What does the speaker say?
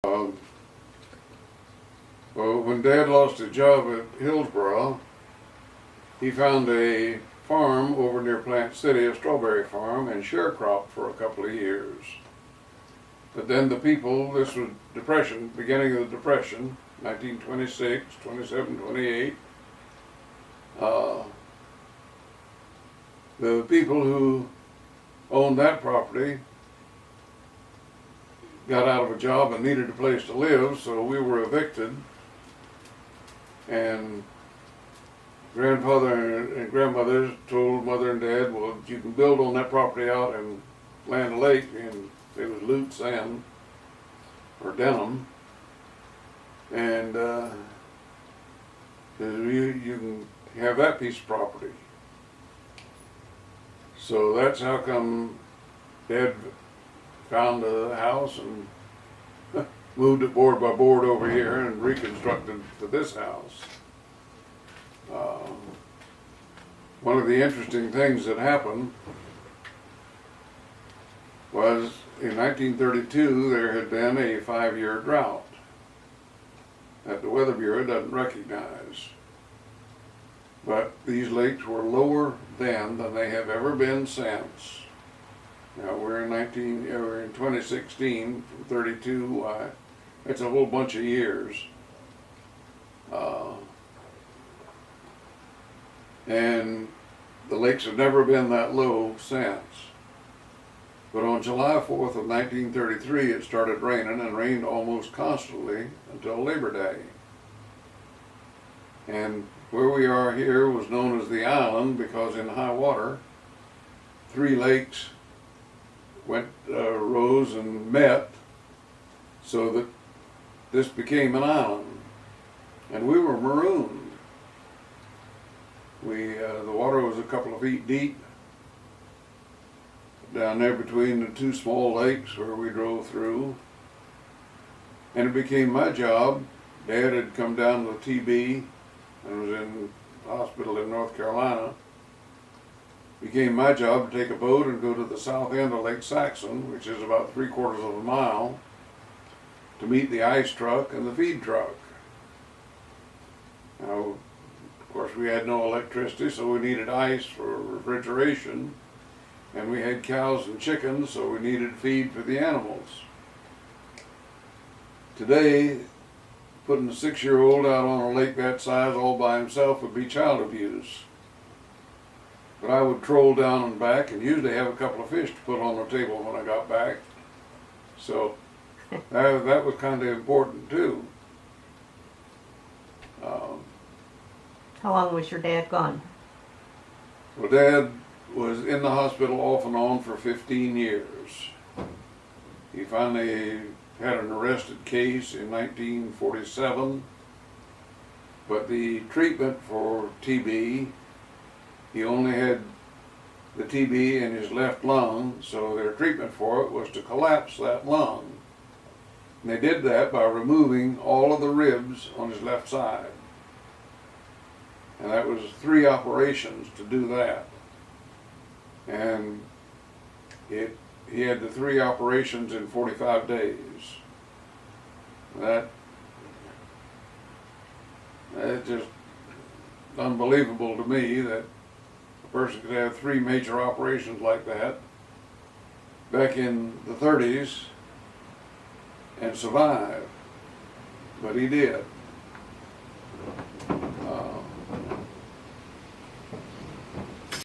Well, when Dad lost his job at Hillsborough, he found a farm over near Plant City, a strawberry farm, and sharecropped for a couple of years. But then the people, this was Depression, beginning of the Depression, 1926, 27, 28. The people who owned that property got out of a job and needed a place to live, so we were evicted. And grandfather and grandmother told Mother and Dad, well, you can build on that property out in Land Lake, and it was Lutz then, or Denham, and you can have that piece of property. So that's how come Dad found a house and moved it board by board over here and reconstructed to this house. One of the interesting things that happened was in 1932 there had been a 5-year drought that the Weather Bureau doesn't recognize. But these lakes were lower then than they have ever been since. Now we're in 2016 from 32. It's a whole bunch of years. And the lakes have never been that low since. But on July 4th of 1933 it started raining, and rained almost constantly until Labor Day. And where we are here was known as the island because in high water 3 lakes rose and met, so that this became an island, and we were marooned. The water was a couple of feet deep down there between the 2 small lakes where we drove through, and it became my job. Dad had come down with TB and was in the hospital in North Carolina. It became my job to take a boat and go to the south end of Lake Saxon, which is about 3/4 of a mile, to meet the ice truck and the feed truck. Now, of course, we had no electricity, so we needed ice for refrigeration, and we had cows and chickens, so we needed feed for the animals. Today, putting a 6-year-old out on a lake that size all by himself would be child abuse. But I would troll down and back and usually have a couple of fish to put on the table when I got back. So that was kind of important too. How long was your dad gone? Well, Dad was in the hospital off and on for 15 years. He finally had an arrested case in 1947, but the treatment for TB, he only had the TB in his left lung, so their treatment for it was to collapse that lung. And they did that by removing all of the ribs on his left side. And that was 3 operations to do that. And he had the 3 operations in 45 days. That's just unbelievable to me that a person could have 3 major operations like that back in the 30s and survive. But he did.